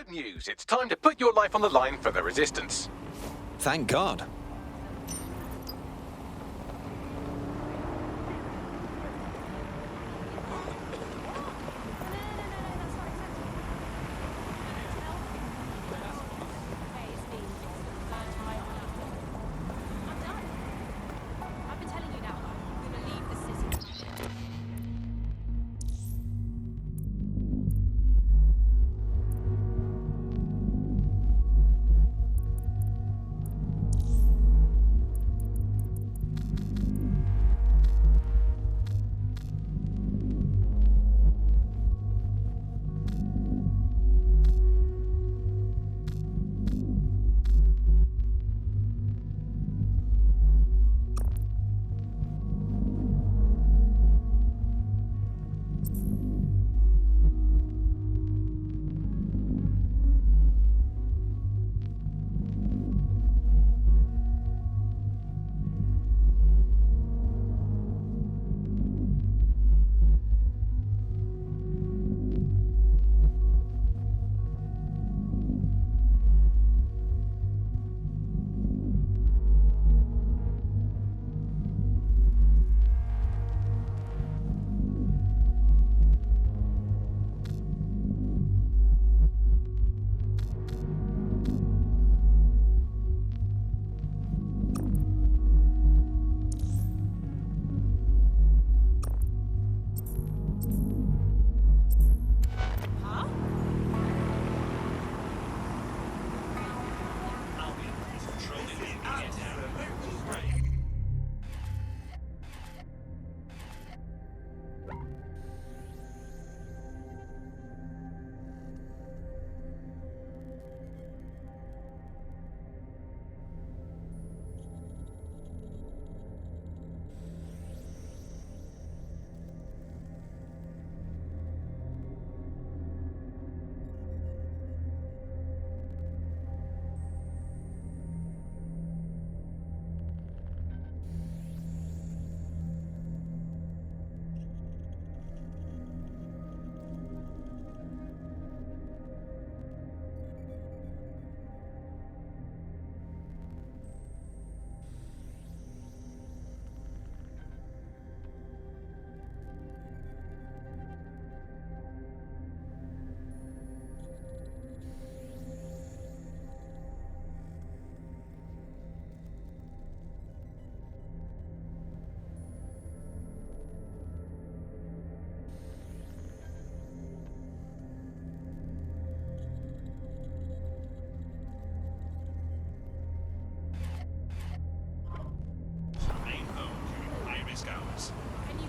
Good news. It's time to put your life on the line for the Resistance. Thank God.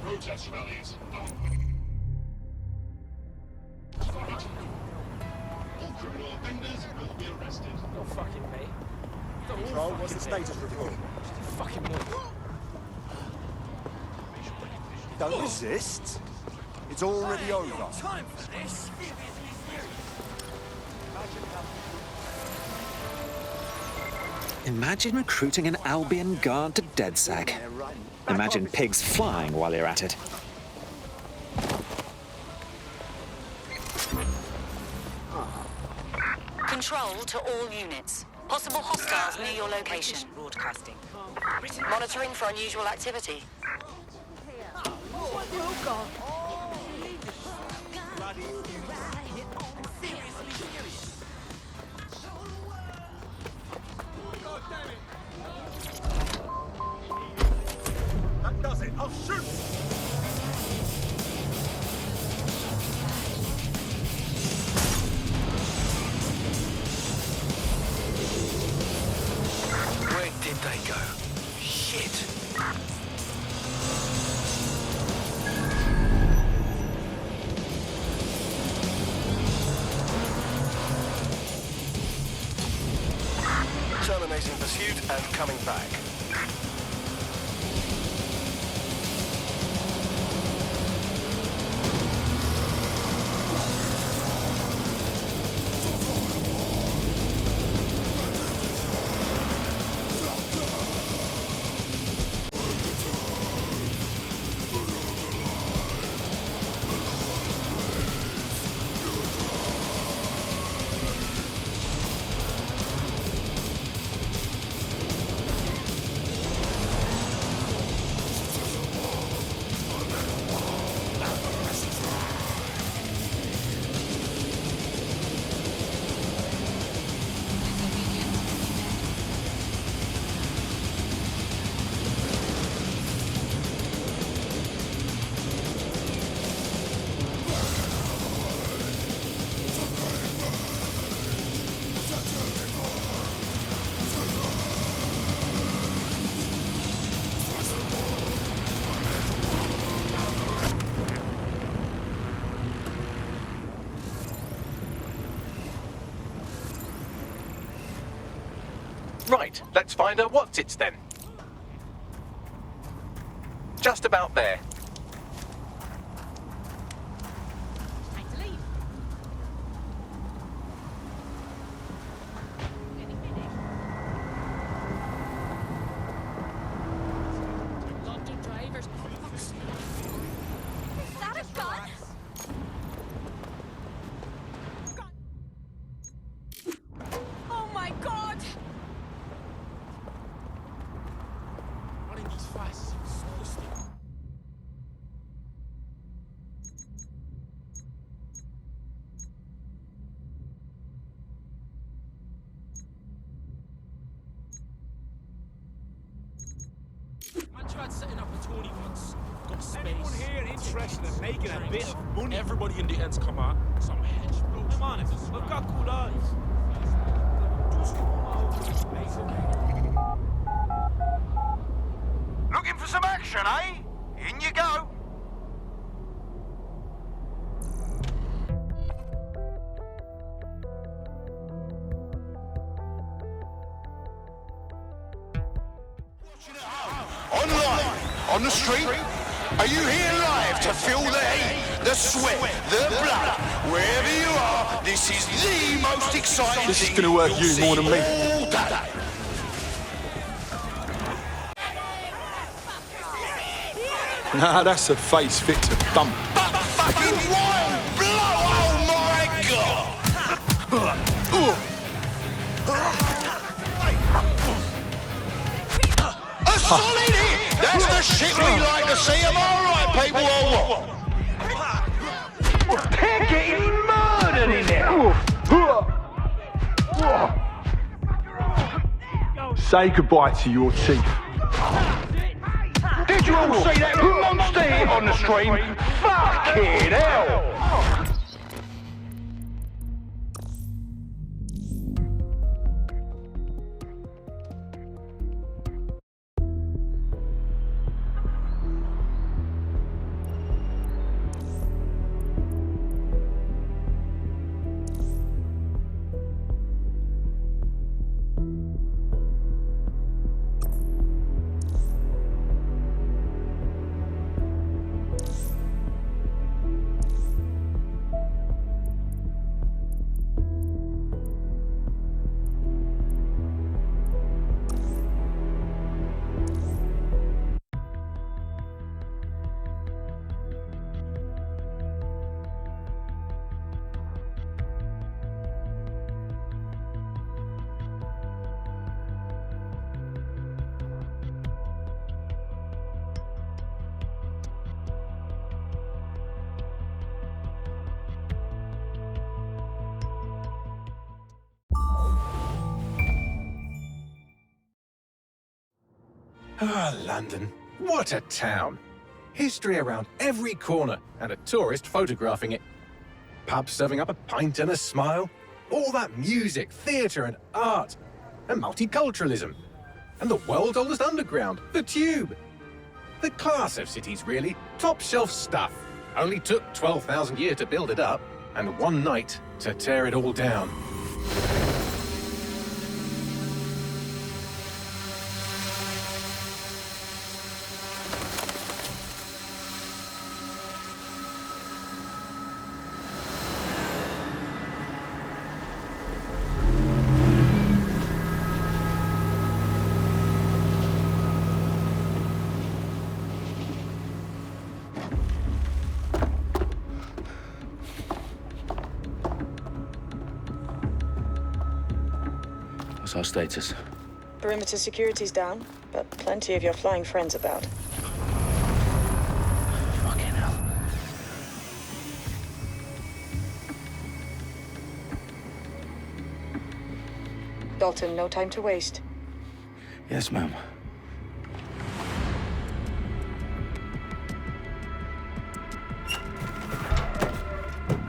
Protest rallies. All criminal offenders will be arrested. Not fucking me. Control, what's the status report? Fucking me. Don't resist. It's already over. Time for this. Imagine recruiting an Albion guard to DedSec. Imagine pigs flying while you're at it. Control to all units. Possible hostiles near your location. Broadcasting. Monitoring for unusual activity. That does it. I'll shoot! Where did they go? Shit. Terminating pursuit and coming back. Right, let's find her what's-its then. Just about there. Time to leave. London drivers. Is that a gun? Oh my god! Running these fast. Seriously. Man tried setting up a Tony once. Got space. Anyone here interested in making a bit of money? Everybody in the ends come out. Some hedge bro. Come on, I've got cool eyes. Looking for some action, eh? In you go. Online, on the street, are you here live to feel the heat, the sweat, the blood? Wherever you are, this is the most exciting This is thing gonna work you'll you see more than me. all day. Nah, that's a face fit to thump. But fucking wild blow, oh my god! A solid hit! That's the shit we like to see. Am I right, people, or what? They're getting murdered in there! Say goodbye to your teeth. Did you all see that monster hit on the stream? Fucking hell! Ah, London. What a town. History around every corner and a tourist photographing it. Pubs serving up a pint and a smile. All that music, theatre and art. And multiculturalism. And the world's oldest underground, the Tube. The class of cities, really. Top shelf stuff. Only took 12,000 years to build it up, and one night to tear it all down. What's our status? Perimeter security's down, but plenty of your flying friends about. Fucking hell. Dalton, no time to waste. Yes, ma'am.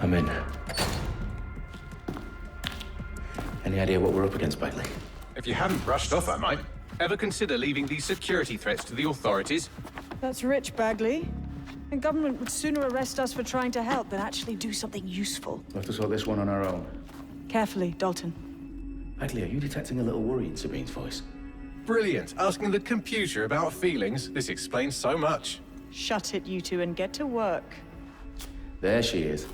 I'm in. Any idea what we're up against, Bagley? If you hadn't brushed off, I might. Ever consider leaving these security threats to the authorities? That's rich, Bagley. The government would sooner arrest us for trying to help than actually do something useful. We'll have to sort this one on our own. Carefully, Dalton. Bagley, are you detecting a little worry in Sabine's voice? Brilliant. Asking the computer about feelings. This explains so much. Shut it, you two, and get to work. There she is.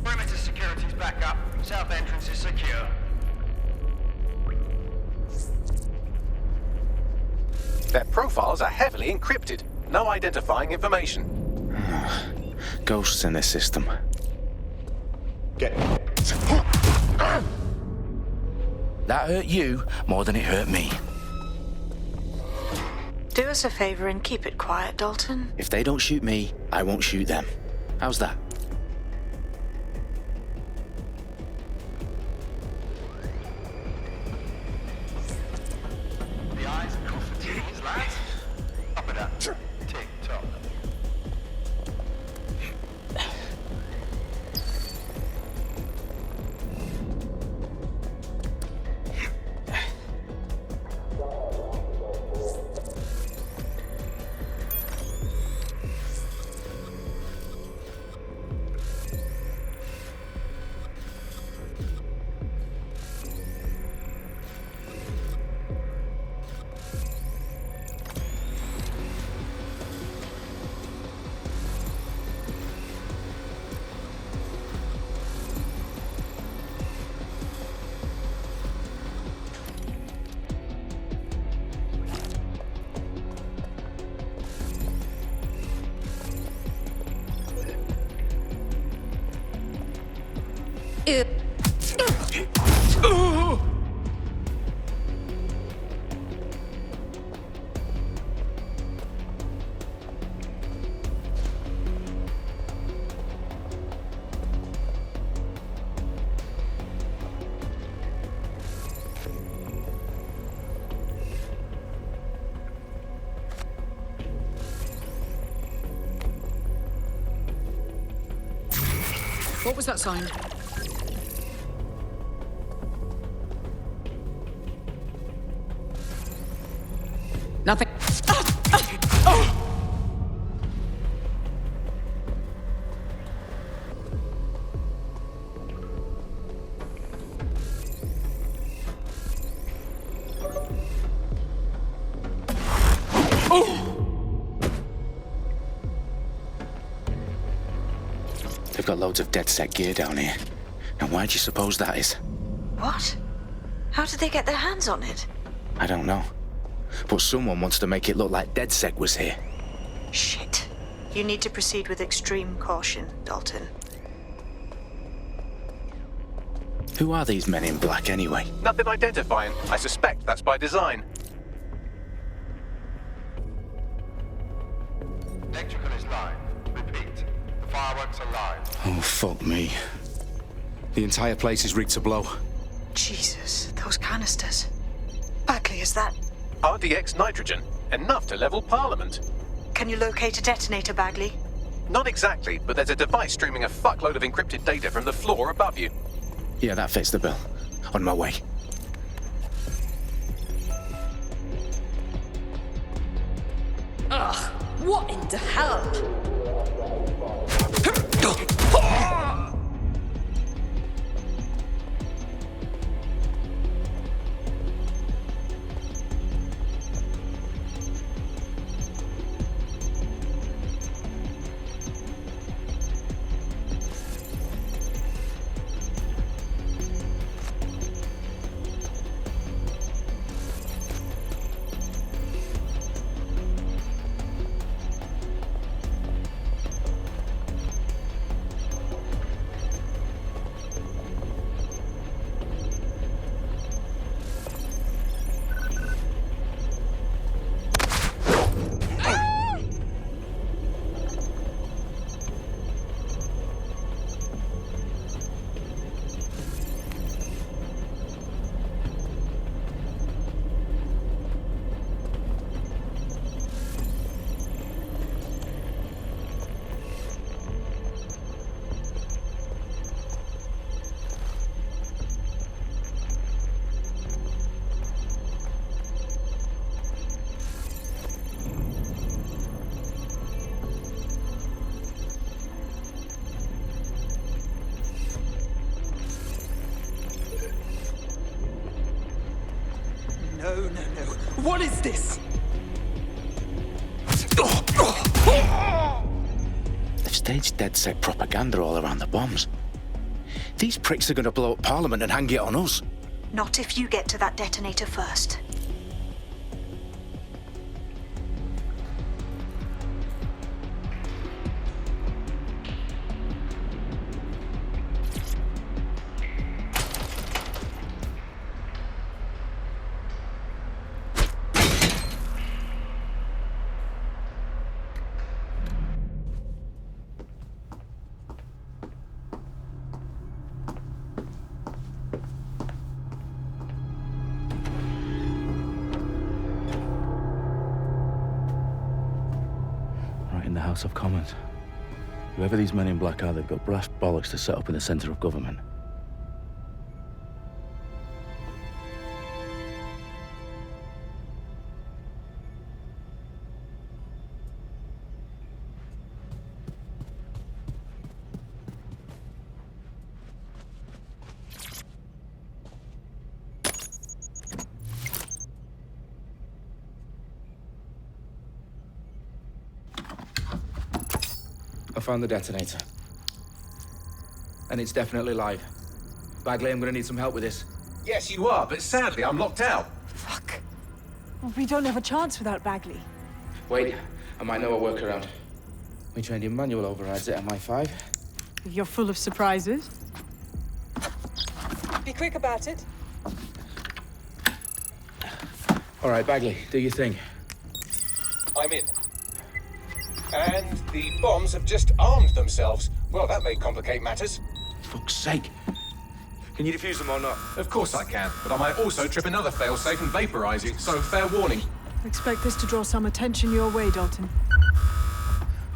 Perimeter security's back up. South entrance is secure. Their profiles are heavily encrypted. No identifying information. Ghosts in this system. Get That hurt you more than it hurt me. Do us a favor and keep it quiet, Dalton. If they don't shoot me, I won't shoot them. How's that? The eyes and cough fatigues, lads. Up and up. Tick tock. What was that sound? Nothing. They've got loads of DedSec gear down here. And why do you suppose that is? What? How did they get their hands on it? I don't know. But someone wants to make it look like DedSec was here. Shit. You need to proceed with extreme caution, Dalton. Who are these men in black anyway? Nothing identifying. I suspect that's by design. Electrical is live. Repeat. The fireworks are live. Oh, fuck me. The entire place is rigged to blow. Jesus, those canisters. Bagley, is that... RDX nitrogen. Enough to level Parliament. Can you locate a detonator, Bagley? Not exactly, but there's a device streaming a fuckload of encrypted data from the floor above you. Yeah, that fits the bill. On my way. Ugh, what in the hell? No. What is this? They've staged DedSec propaganda all around the bombs. These pricks are going to blow up Parliament and hang it on us. Not if you get to that detonator first. Right in the House of Commons. Whoever these men in black are, they've got brass bollocks to set up in the centre of government. I found the detonator. And it's definitely live. Bagley, I'm gonna need some help with this. Yes, you are, but sadly, I'm locked out. Fuck. Well, we don't have a chance without Bagley. Wait, I might know a workaround. We trained in manual overrides at MI5. You're full of surprises. Be quick about it. All right, Bagley, do your thing. I'm in. And the bombs have just armed themselves. Well, that may complicate matters. Fuck's sake. Can you defuse them or not? Of course I can, but I might also trip another failsafe and vaporize you, so fair warning. Expect this to draw some attention your way, Dalton.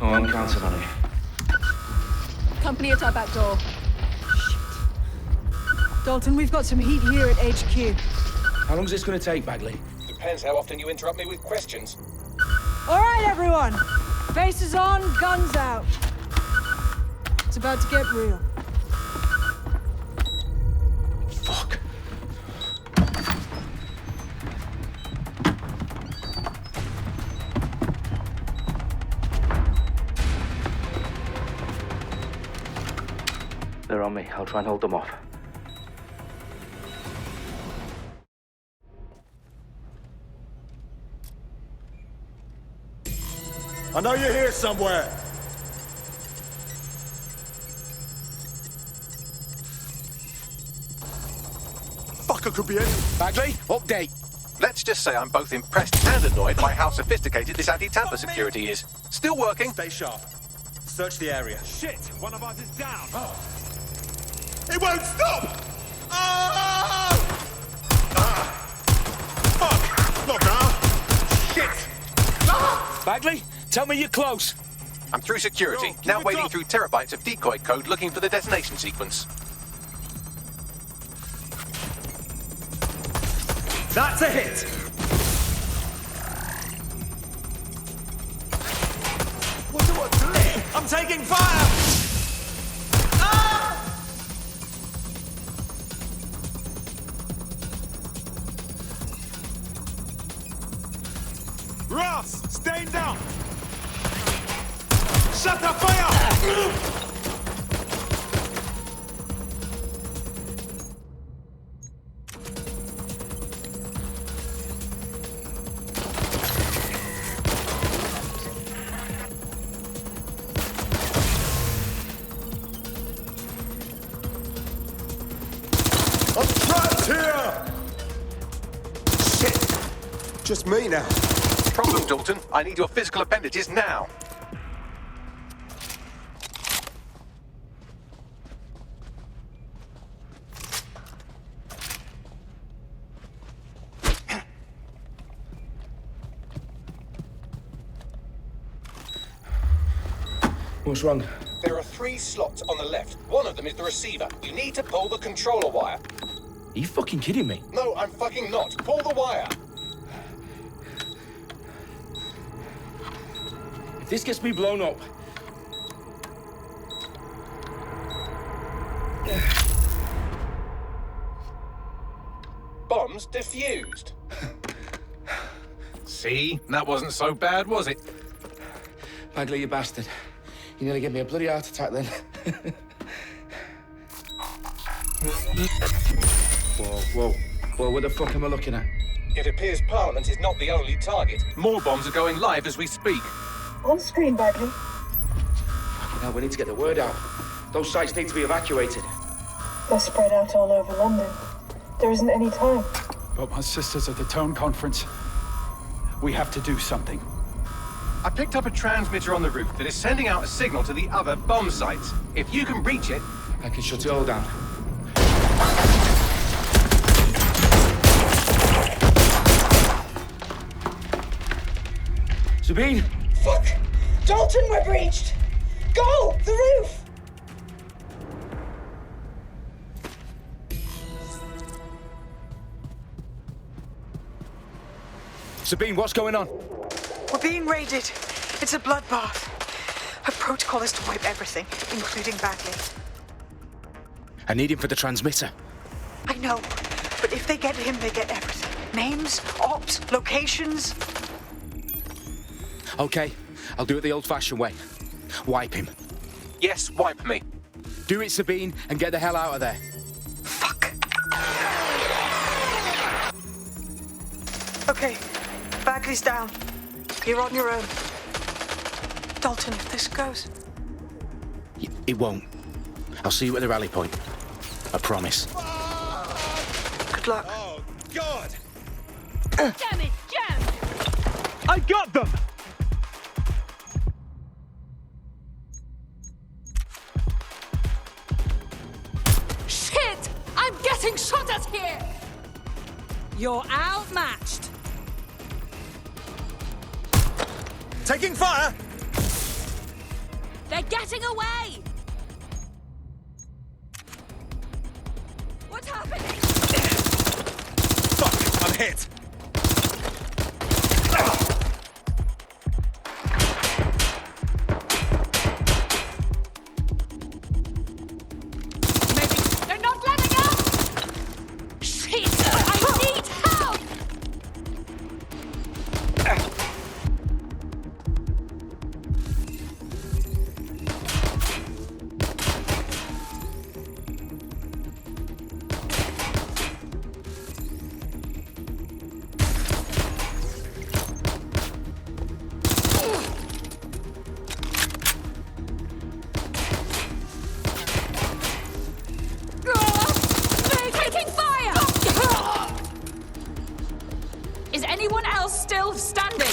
Oh, I'm counting on it. Company at our back door. Shit. Dalton, we've got some heat here at HQ. How long is this gonna take, Bagley? Depends how often you interrupt me with questions. All right, everyone. Faces on, guns out. It's about to get real. Fuck. They're on me. I'll try and hold them off. I know you're here somewhere. Fucker could be in. Bagley, update. Let's just say I'm both impressed and annoyed by how sophisticated this anti-tamper security is. Still working. Stay sharp. Search the area. Shit, one of us is down. It won't stop! Ah! Fuck! Not now! Shit! Bagley, tell me you're close. I'm through security, now wading through terabytes of decoy code looking for the detonation sequence. That's a hit! I'm taking fire! Ross, stay down! Shut the fire! I'm trapped here! Shit! Just me now. Problem, Dalton. I need your physical appendages now. What's wrong? There are 3 slots on the left. One of them is the receiver. You need to pull the controller wire. Are you fucking kidding me? No, I'm fucking not. Pull the wire. If this gets me blown up... Bombs defused. See? That wasn't so bad, was it? Bagley, you bastard. You nearly gave me a bloody heart attack then. Whoa. What the fuck am I looking at? It appears Parliament is not the only target. More bombs are going live as we speak. On screen, Bagley. Now we need to get the word out. Those sites need to be evacuated. They're spread out all over London. There isn't any time. But my sister's at the Tone Conference. We have to do something. I picked up a transmitter on the roof that is sending out a signal to the other bomb sites. If you can reach it... I can shut it all down. Sabine! Fuck! Dalton, we're breached! Go! The roof! Sabine, what's going on? We're being raided. It's a bloodbath. Her protocol is to wipe everything, including Bagley. I need him for the transmitter. I know, but if they get him, they get everything. Names, ops, locations. Okay, I'll do it the old-fashioned way. Wipe him. Yes, wipe me. Do it, Sabine, and get the hell out of there. Fuck. Okay, Bagley's down. You're on your own. Dalton, if this goes... It won't. I'll see you at the rally point. I promise. Good luck. Oh, God! Damn it, Jam! I got them! Shit! I'm getting shot at here! You're outmatched. Taking fire! They're getting away! What's happening? Fuck! I'm hit! They're not letting up! Shit! I need help! They're taking fire! Is anyone else still standing?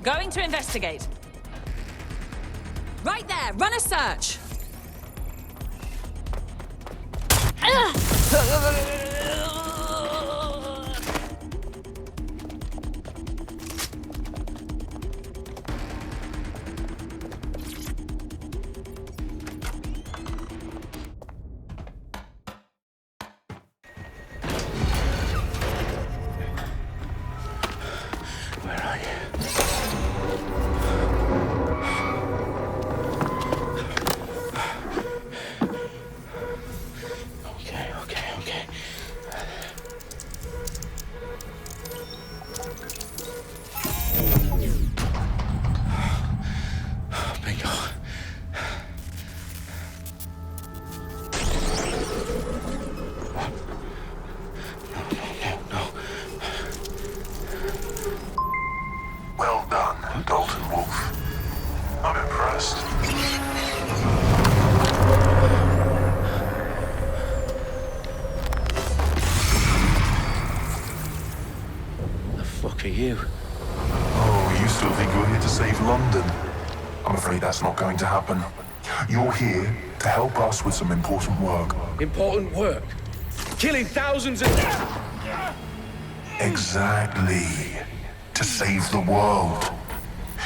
Going to investigate. Right there, run a search. fuck are you? Oh, you still think you're here to save London? I'm afraid that's not going to happen. You're here to help us with some important work. Important work? Killing thousands of... Exactly. To save the world.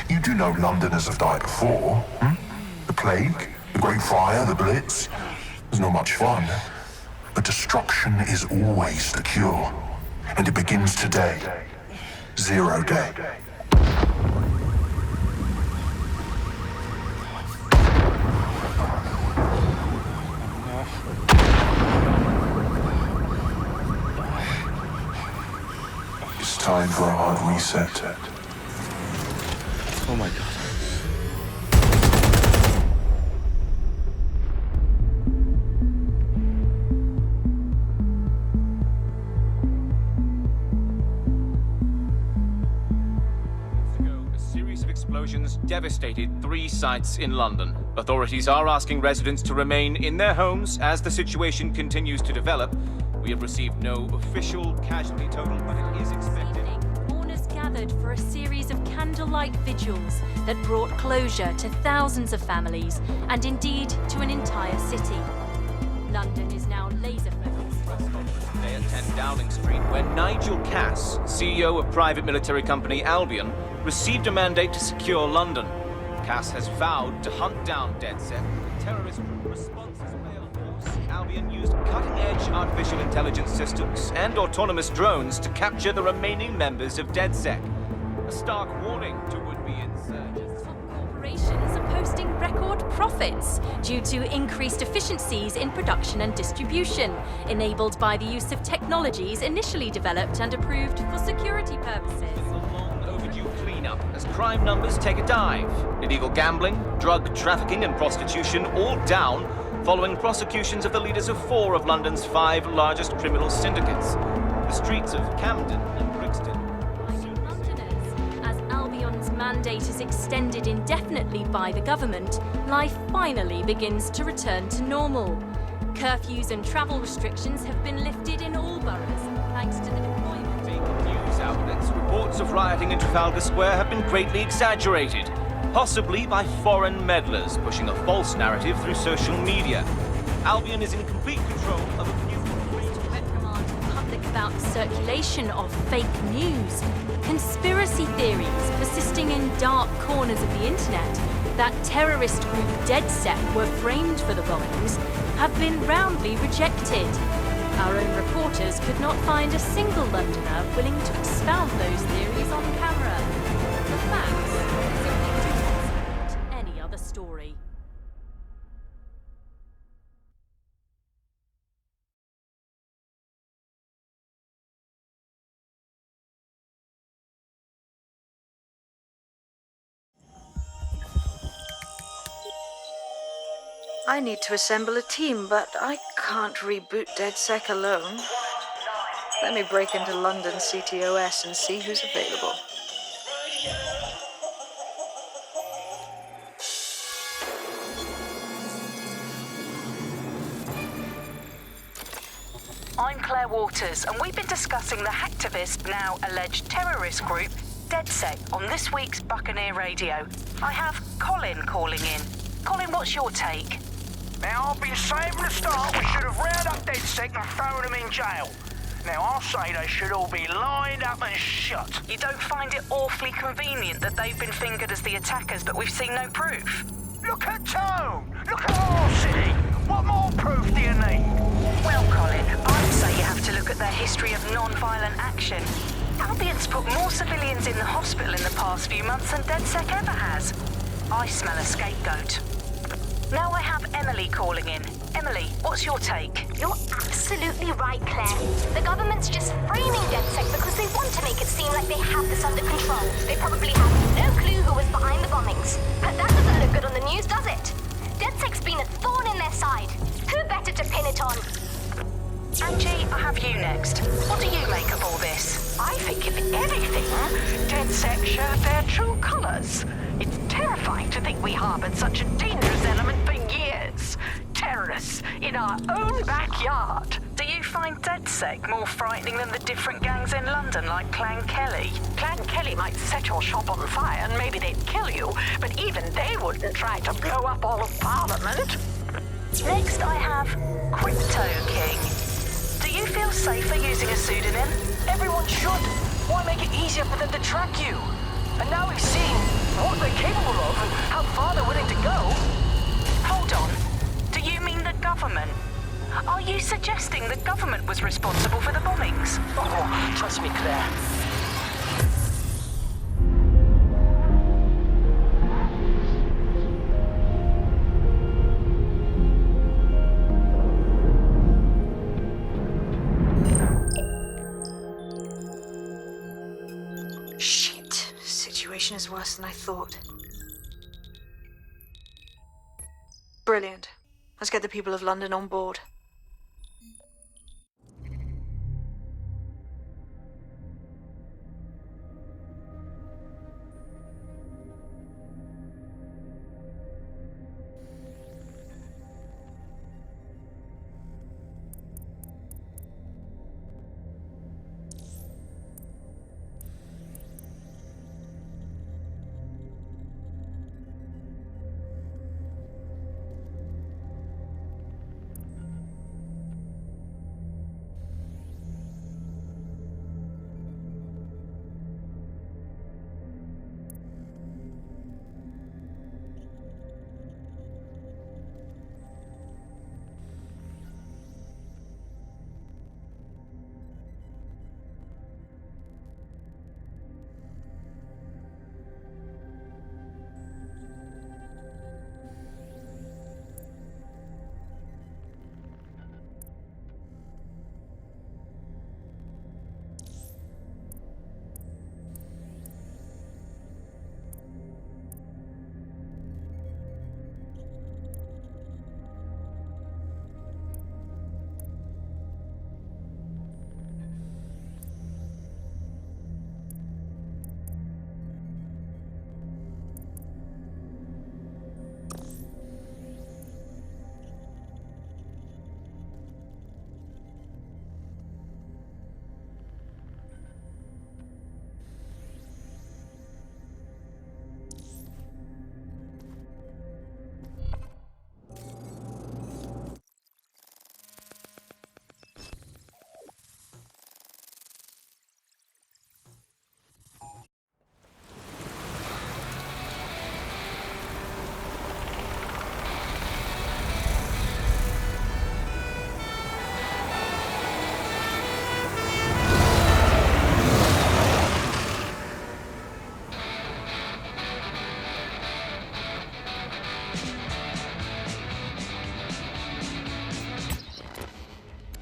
You do know Londoners have died before, hmm? The plague, the Great Fire, the Blitz. It's not much fun. But destruction is always the cure. And it begins today. Zero Day. It's time for a hard reset. Oh my God. Explosions devastated 3 sites in London. Authorities are asking residents to remain in their homes as the situation continues to develop. We have received no official casualty total, but it is expected. Mourners gathered for a series of candlelight vigils that brought closure to thousands of families and indeed to an entire city. London is now laser focused. Today at 10 Downing Street, where Nigel Cass, CEO of private military company Albion, received a mandate to secure London. Cass has vowed to hunt down DedSec. The terrorist response is failed. Albion used cutting-edge artificial intelligence systems and autonomous drones to capture the remaining members of DedSec. A stark warning to would-be insurgents. Corporations are posting record profits due to increased efficiencies in production and distribution, enabled by the use of technologies initially developed and approved for security purposes. Cleanup as crime numbers take a dive. Illegal gambling, drug trafficking and prostitution all down following prosecutions of the leaders of 4 of London's 5 largest criminal syndicates. The streets of Camden and Brixton. As Albion's mandate is extended indefinitely by the government, life finally begins to return to normal. Curfews and travel restrictions have been lifted in all boroughs, thanks to the deployment. News outlets, reports of rioting in Trafalgar Square have been greatly exaggerated, possibly by foreign meddlers pushing a false narrative through social media. Albion is in complete control of a new reprimand the public about the circulation of fake news, conspiracy theories persisting in dark corners of the internet that terrorist group DedSec were framed for the bombings have been roundly rejected. Our own reporters could not find a single Londoner willing to expound those theories on camera. The facts simply support any other story. I need to assemble a team, but I can't reboot DedSec alone. Let me break into London CTOS and see who's available. I'm Claire Waters, and we've been discussing the hacktivist, now alleged terrorist group, DedSec, on this week's Buccaneer Radio. I have Colin calling in. Colin, what's your take? Now, I've been saying from the start we should have rounded up DedSec and thrown them in jail. Now, I'll say they should all be lined up and shot. You don't find it awfully convenient that they've been fingered as the attackers, but we've seen no proof? Look at Tone! Look at our city! What more proof do you need? Well, Colin, I'd say you have to look at their history of non-violent action. Albion's put more civilians in the hospital in the past few months than DedSec ever has. I smell a scapegoat. Now I have Emily calling in. Emily, what's your take? You're absolutely right, Claire. The government's just framing DedSec because they want to make it seem like they have this under control. They probably have no clue who was behind the bombings. But that doesn't look good on the news, does it? DedSec's been a thorn in their side. Who better to pin it on? Angie, I have you next. What do you make of all this? I think, if anything, DedSec showed their true colours. It's terrifying to think we harboured such a dangerous element for years. Terrorists in our own backyard. Do you find DedSec more frightening than the different gangs in London, like Clan Kelly? Clan Kelly might set your shop on fire and maybe they'd kill you, but even they wouldn't try to blow up all of Parliament. Next, I have Crypto King. Do you feel safer using a pseudonym? Everyone should. Why make it easier for them to track you? And now we've seen what they're capable of and how far they're willing to go. Hold on. Do you mean the government? Are you suggesting the government was responsible for the bombings? Oh, trust me, Claire. Shit. Situation is worse than I thought. Brilliant. Let's get the people of London on board.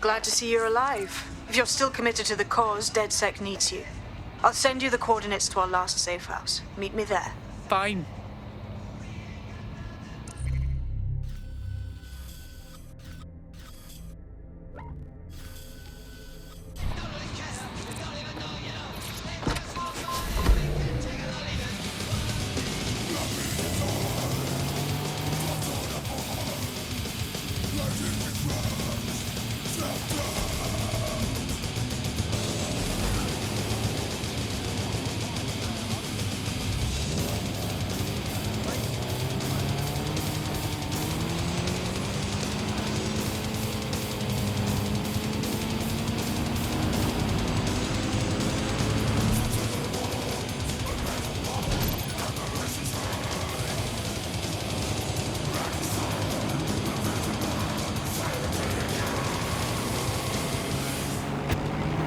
Glad to see you're alive. If you're still committed to the cause, DedSec needs you. I'll send you the coordinates to our last safe house. Meet me there. Fine.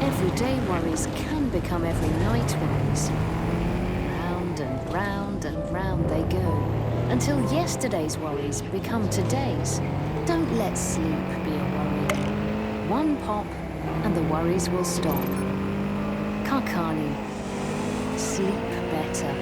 Everyday worries can become every night worries. Round and round and round they go, until yesterday's worries become today's. Don't let sleep be a worry. One pop, and the worries will stop. Carcani. Sleep better.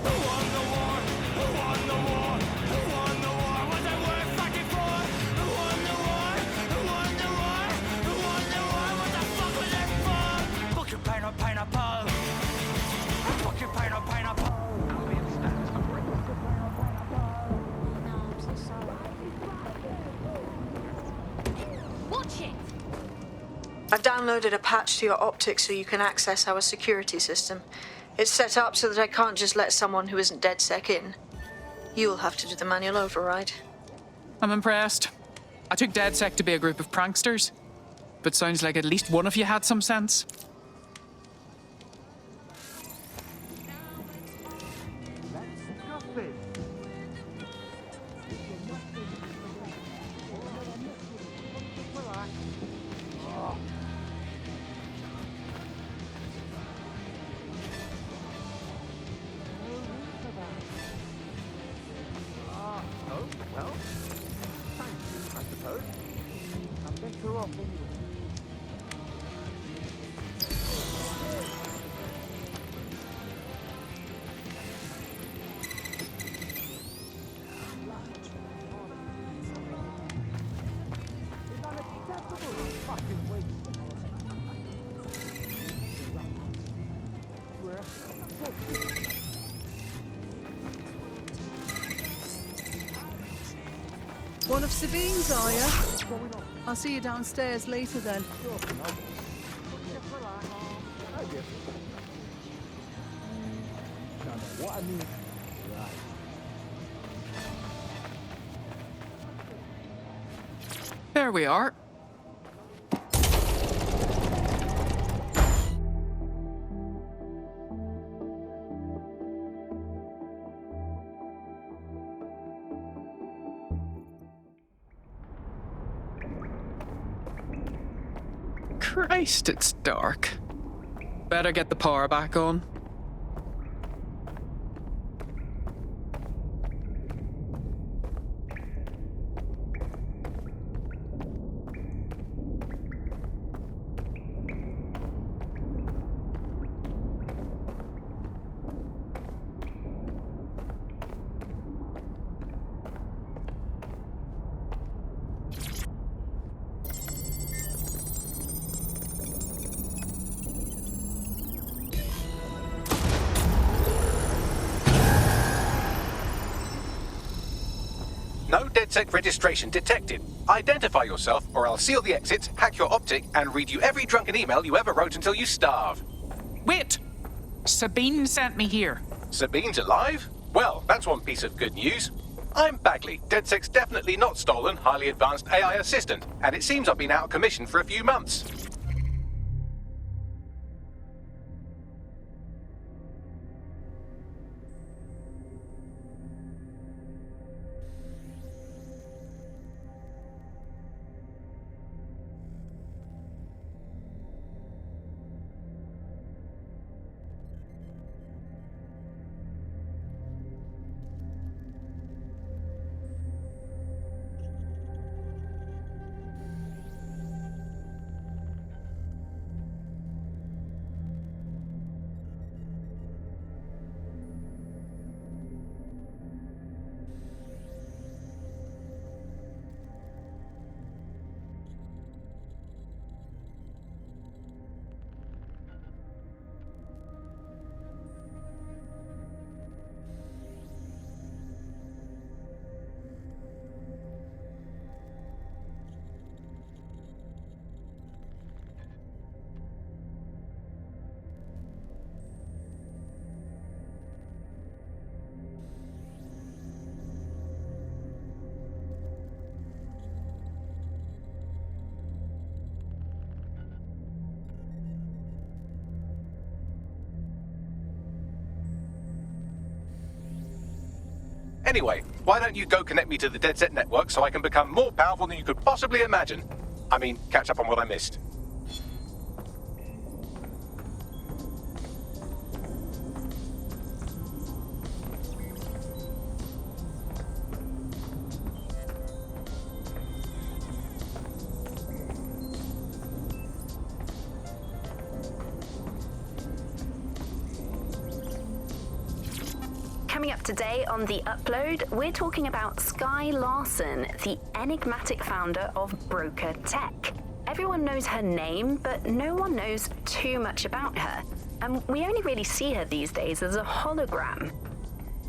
Who won the war? Who won the war? Who won I've downloaded a patch to your optics so you can access our security system. It's set up so that I can't just let someone who isn't DedSec in. You'll have to do the manual override. I'm impressed. I took DedSec to be a group of pranksters, but sounds like at least one of you had some sense. One of Sabine's, are you? I'll see you downstairs later then. There we are. Christ, it's dark. Better get the power back on. No DedSec registration detected. Identify yourself, or I'll seal the exits, hack your optic, and read you every drunken email you ever wrote until you starve. Wait! Sabine sent me here. Sabine's alive? Well, that's one piece of good news. I'm Bagley, DedSec's definitely not stolen, highly advanced AI assistant, and it seems I've been out of commission for a few months. Anyway, why don't you go connect me to the DedSec network so I can become more powerful than you could possibly imagine? I mean, catch up on what I missed. Coming up today on The Upload, we're talking about Skye Larson, the enigmatic founder of Broker Tech. Everyone knows her name, but no one knows too much about her. And we only really see her these days as a hologram.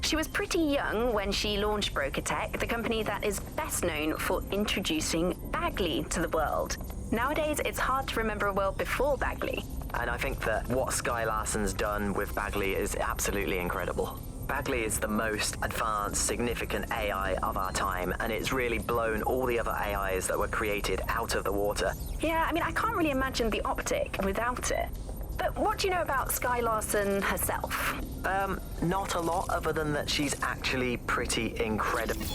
She was pretty young when she launched Broker Tech, the company that is best known for introducing Bagley to the world. Nowadays, it's hard to remember a world before Bagley. And I think that what Sky Larson's done with Bagley is absolutely incredible. Bagley is the most advanced, significant AI of our time, and it's really blown all the other AIs that were created out of the water. Yeah, I mean, I can't really imagine the optic without it. But what do you know about Sky Larson herself? Not a lot, other than that she's actually pretty incredible.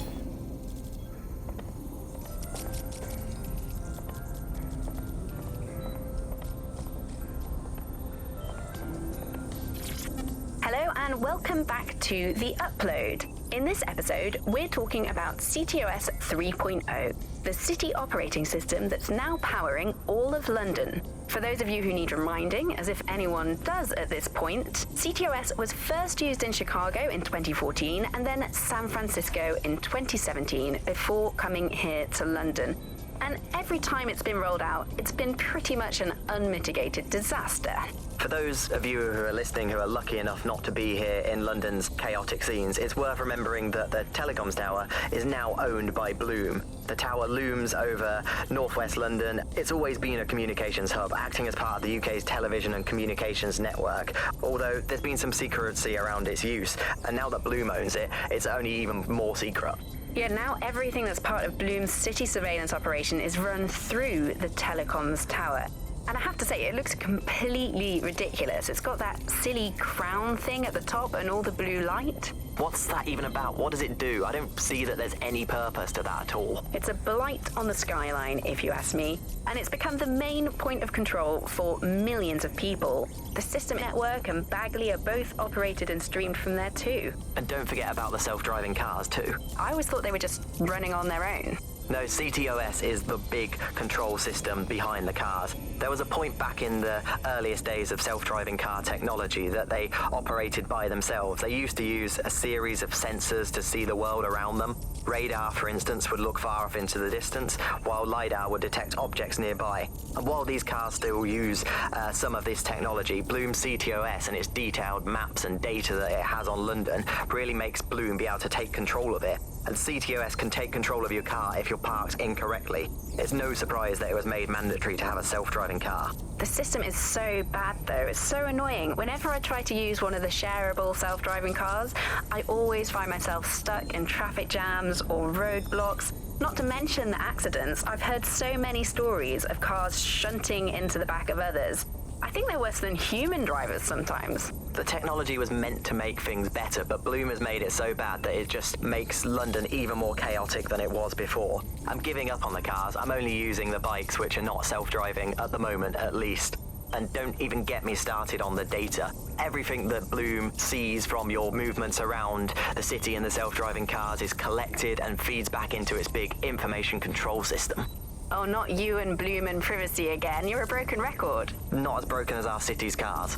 Hello and welcome back to The Upload. In this episode, we're talking about CTOS 3.0, the city operating system that's now powering all of London. For those of you who need reminding, as if anyone does at this point, CTOS was first used in Chicago in 2014 and then San Francisco in 2017 before coming here to London. And every time it's been rolled out, it's been pretty much an unmitigated disaster. For those of you who are listening who are lucky enough not to be here in London's chaotic scenes, it's worth remembering that the telecoms tower is now owned by Bloom. The tower looms over northwest London. It's always been a communications hub, acting as part of the UK's television and communications network, although there's been some secrecy around its use, and now that Bloom owns it, it's only even more secret. Yeah, now everything that's part of Bloom's city surveillance operation is run through the telecoms tower. And I have to say, it looks completely ridiculous. It's got that silly crown thing at the top and all the blue light. What's that even about? What does it do? I don't see that there's any purpose to that at all. It's a blight on the skyline, if you ask me. And it's become the main point of control for millions of people. The System Network and Bagley are both operated and streamed from there too. And don't forget about the self-driving cars too. I always thought they were just running on their own. No, CTOS is the big control system behind the cars. There was a point back in the earliest days of self-driving car technology that they operated by themselves. They used to use a series of sensors to see the world around them. Radar, for instance, would look far off into the distance, while LiDAR would detect objects nearby. And while these cars still use some of this technology, Bloom CTOS and its detailed maps and data that it has on London really makes Bloom be able to take control of it. And CTOS can take control of your car if you're parked incorrectly. It's no surprise that it was made mandatory to have a self-driving car. The system is so bad though, it's so annoying. Whenever I try to use one of the shareable self-driving cars, I always find myself stuck in traffic jams or roadblocks. Not to mention the accidents. I've heard so many stories of cars shunting into the back of others. I think they're worse than human drivers sometimes. The technology was meant to make things better, but Bloom has made it so bad that it just makes London even more chaotic than it was before. I'm giving up on the cars. I'm only using the bikes, which are not self-driving at the moment, at least. And don't even get me started on the data. Everything that Bloom sees from your movements around the city and the self-driving cars is collected and feeds back into its big information control system. Oh, not you and Bloom and privacy again. You're a broken record. Not as broken as our city's cars.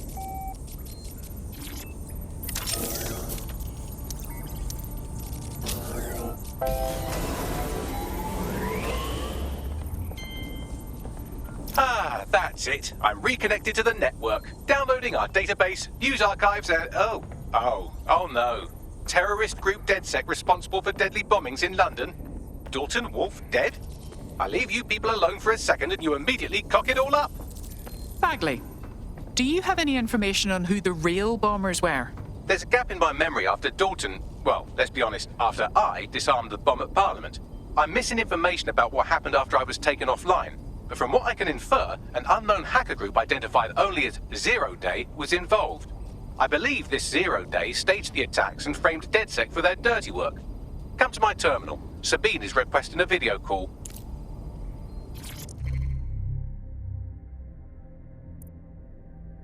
Ah, that's it. I'm reconnected to the network, downloading our database, news archives, and oh no. Terrorist group DedSec responsible for deadly bombings in London. Dalton Wolf dead? I leave you people alone for a second and you immediately cock it all up. Bagley, do you have any information on who the real bombers were? There's a gap in my memory after Dalton, well, let's be honest, after I disarmed the bomb at Parliament. I'm missing information about what happened after I was taken offline. But from what I can infer, an unknown hacker group identified only as Zero Day was involved. I believe this Zero Day staged the attacks and framed DedSec for their dirty work. Come to my terminal. Sabine is requesting a video call.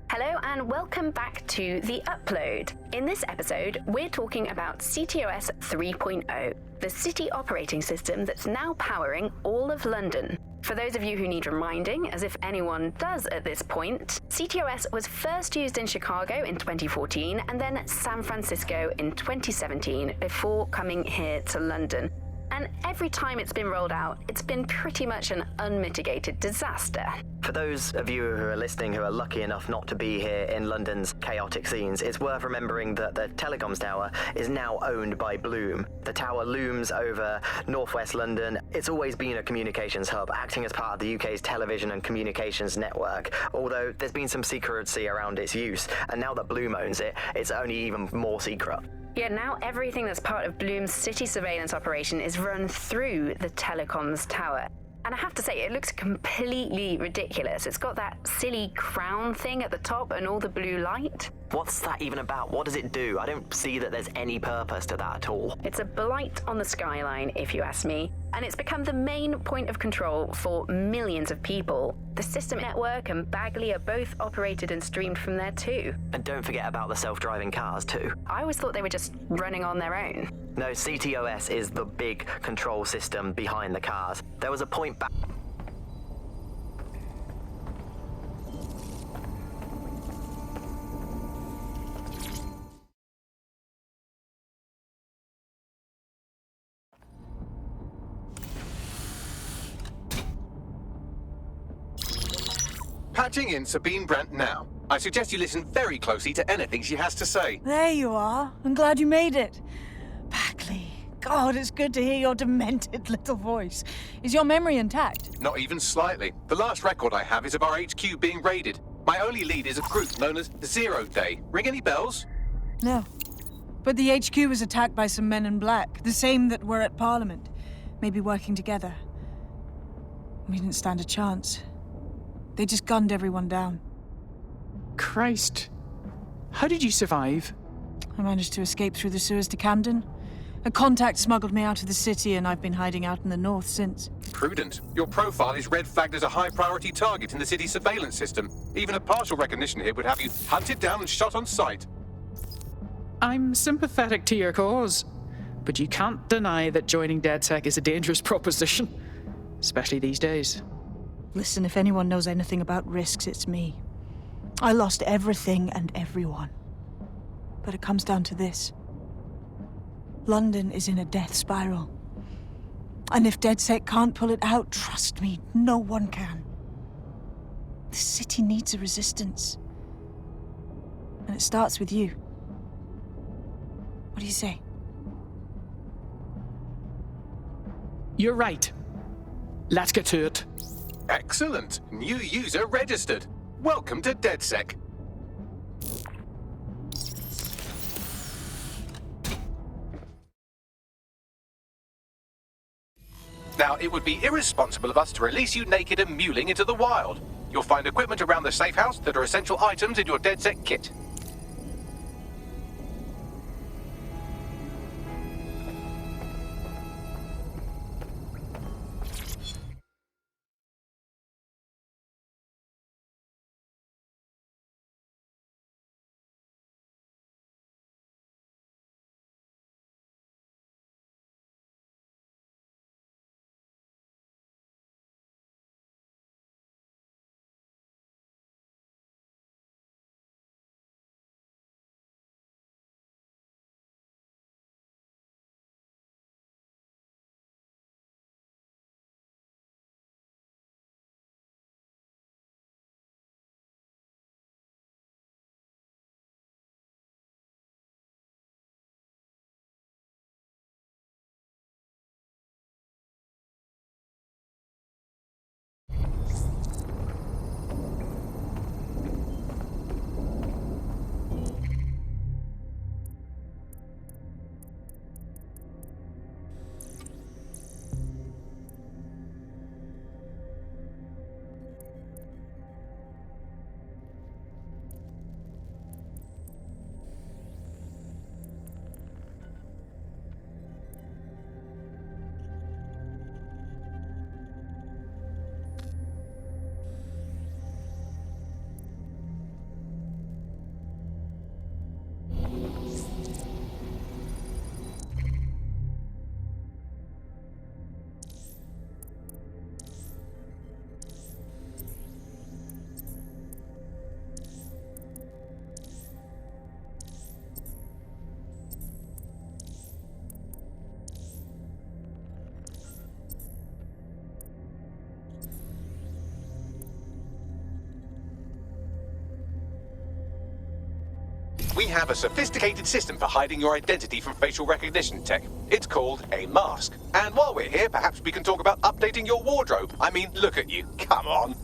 Hello and welcome back to The Upload. In this episode, we're talking about CTOS 3.0, the city operating system that's now powering all of London. For those of you who need reminding, as if anyone does at this point, CTOS was first used in Chicago in 2014 and then San Francisco in 2017 before coming here to London. And every time it's been rolled out, it's been pretty much an unmitigated disaster. For those of you who are listening who are lucky enough not to be here in London's chaotic scenes, it's worth remembering that the telecoms tower is now owned by Bloom. The tower looms over northwest London. It's always been a communications hub, acting as part of the UK's television and communications network, although there's been some secrecy around its use, and now that Bloom owns it, it's only even more secret. Yeah, now everything that's part of Bloom's city surveillance operation is run through the telecoms tower. And I have to say, it looks completely ridiculous. It's got that silly crown thing at the top and all the blue light. What's that even about? What does it do? I don't see that there's any purpose to that at all. It's a blight on the skyline, if you ask me, and it's become the main point of control for millions of people. The System Network and Bagley are both operated and streamed from there too. And don't forget about the self-driving cars too. I always thought they were just running on their own. No, CTOS is the big control system behind the cars. There was a point back... Patching in Sabine Brandt now. I suggest you listen very closely to anything she has to say. There you are. I'm glad you made it. Bagley. God, it's good to hear your demented little voice. Is your memory intact? Not even slightly. The last record I have is of our HQ being raided. My only lead is a group known as Zero Day. Ring any bells? No. But the HQ was attacked by some men in black, the same that were at Parliament. Maybe working together. We didn't stand a chance. They just gunned everyone down. Christ. How did you survive? I managed to escape through the sewers to Camden. A contact smuggled me out of the city, and I've been hiding out in the north since. Prudent. Your profile is red flagged as a high-priority target in the city's surveillance system. Even a partial recognition here would have you hunted down and shot on sight. I'm sympathetic to your cause, but you can't deny that joining DedSec is a dangerous proposition, especially these days. Listen, if anyone knows anything about risks, it's me. I lost everything and everyone. But it comes down to this. London is in a death spiral. And if DedSec can't pull it out, trust me, no one can. The city needs a resistance. And it starts with you. What do you say? You're right. Let's get to it. Excellent. New user registered. Welcome to DedSec. Now, it would be irresponsible of us to release you naked and mewling into the wild. You'll find equipment around the safe house that are essential items in your DedSec kit. We have a sophisticated system for hiding your identity from facial recognition tech. It's called a mask. And while we're here, perhaps we can talk about updating your wardrobe. I mean, look at you. Come on.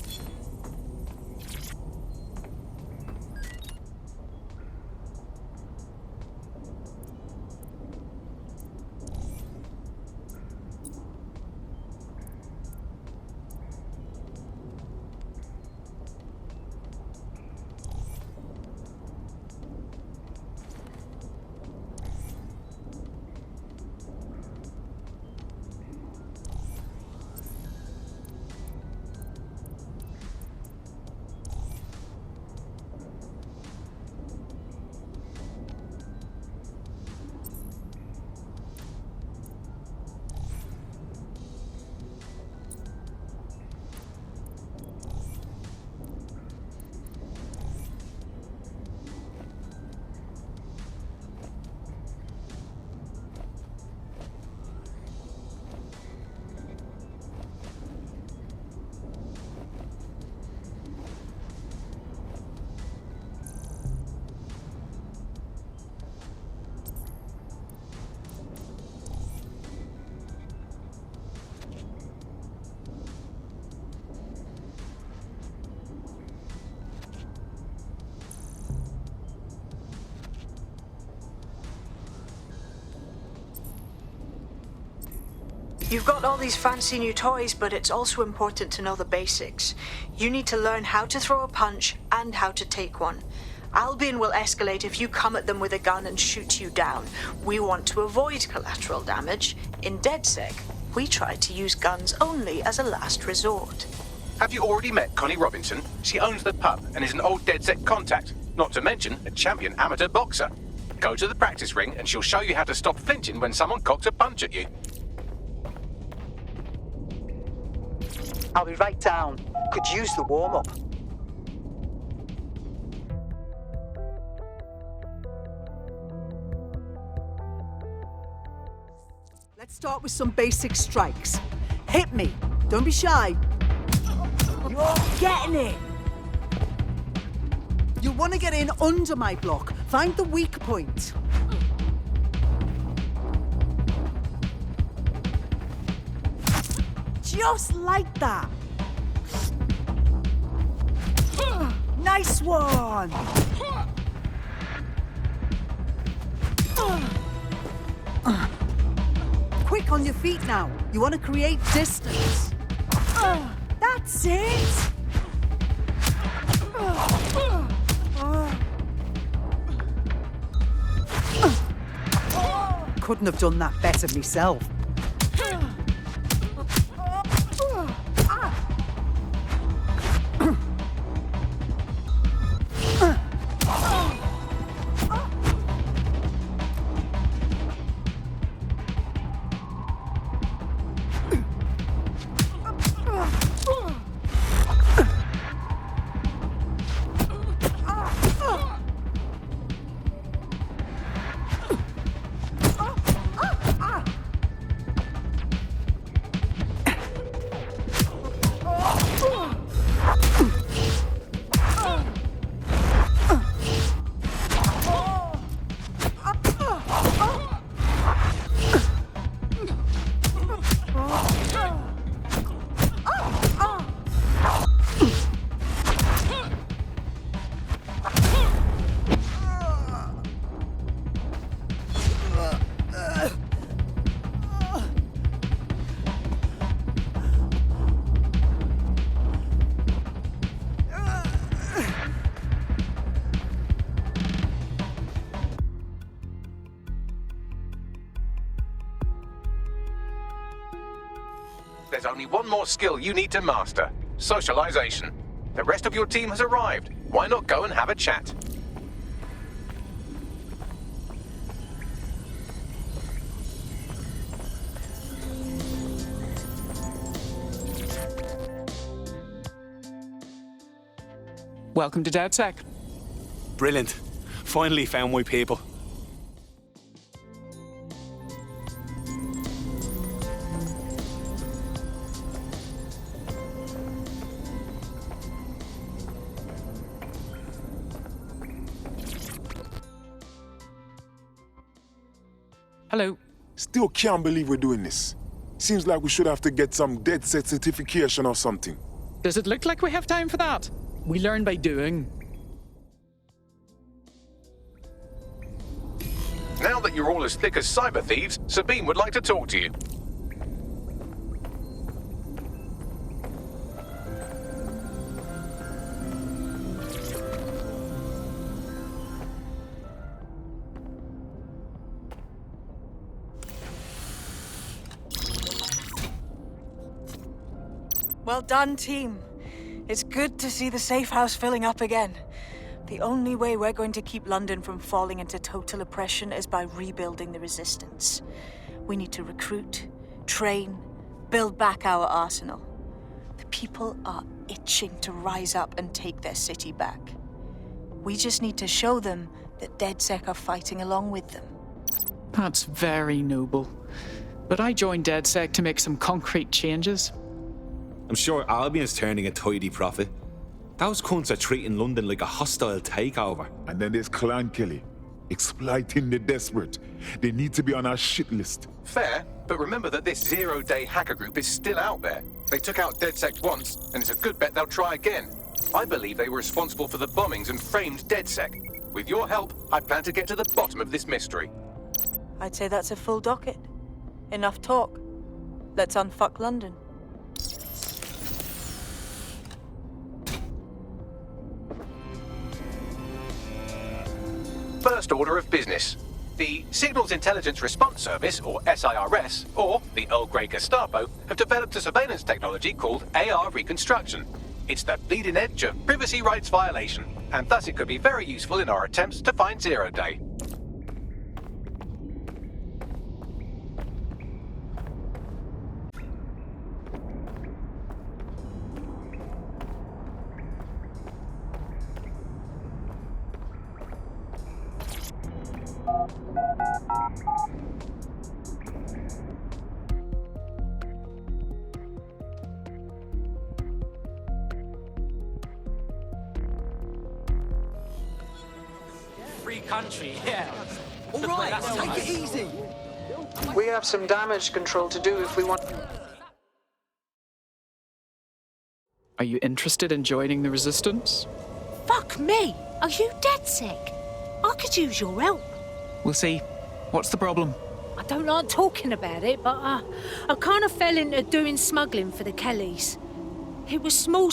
You've got all these fancy new toys, but it's also important to know the basics. You need to learn how to throw a punch and how to take one. Albion will escalate if you come at them with a gun and shoot you down. We want to avoid collateral damage. In DedSec, we try to use guns only as a last resort. Have you already met Connie Robinson? She owns the pub and is an old DedSec contact, not to mention a champion amateur boxer. Go to the practice ring and she'll show you how to stop flinching when someone cocks a punch at you. I'll be right down. Could use the warm-up. Let's start with some basic strikes. Hit me. Don't be shy. You're getting it. You'll want to get in under my block. Find the weak point. Just like that. Nice one. Quick on your feet now. You want to create distance. That's it. Couldn't have done that better myself. There's only one more skill you need to master: socialization. The rest of your team has arrived. Why not go and have a chat? Welcome to DedSec. Brilliant. Finally found my people. Hello. Still can't believe we're doing this. Seems like we should have to get some DedSec certification or something. Does it look like we have time for that? We learn by doing. Now that you're all as thick as cyber thieves, Sabine would like to talk to you. Well done, team. It's good to see the safe house filling up again. The only way we're going to keep London from falling into total oppression is by rebuilding the resistance. We need to recruit, train, build back our arsenal. The people are itching to rise up and take their city back. We just need to show them that DedSec are fighting along with them. That's very noble. But I joined DedSec to make some concrete changes. I'm sure Albion's turning a tidy profit. Those cunts are treating London like a hostile takeover. And then there's Clan Kelly, exploiting the desperate. They need to be on our shit list. Fair, but remember that this zero-day hacker group is still out there. They took out DedSec once, and it's a good bet they'll try again. I believe they were responsible for the bombings and framed DedSec. With your help, I plan to get to the bottom of this mystery. I'd say that's a full docket. Enough talk. Let's unfuck London. First order of business. The Signals Intelligence Response Service, or SIRS, or the Earl Grey Gestapo, have developed a surveillance technology called AR Reconstruction. It's the bleeding edge of privacy rights violation, and thus it could be very useful in our attempts to find Zero Day. Free country, yeah. All right, take it easy. We have some damage control to do if we want. Are you interested in joining the Resistance? Fuck me! Are you DedSec? I could use your help. We'll see. What's the problem? I don't like talking about it, but I kind of fell into doing smuggling for the Kellys. It was small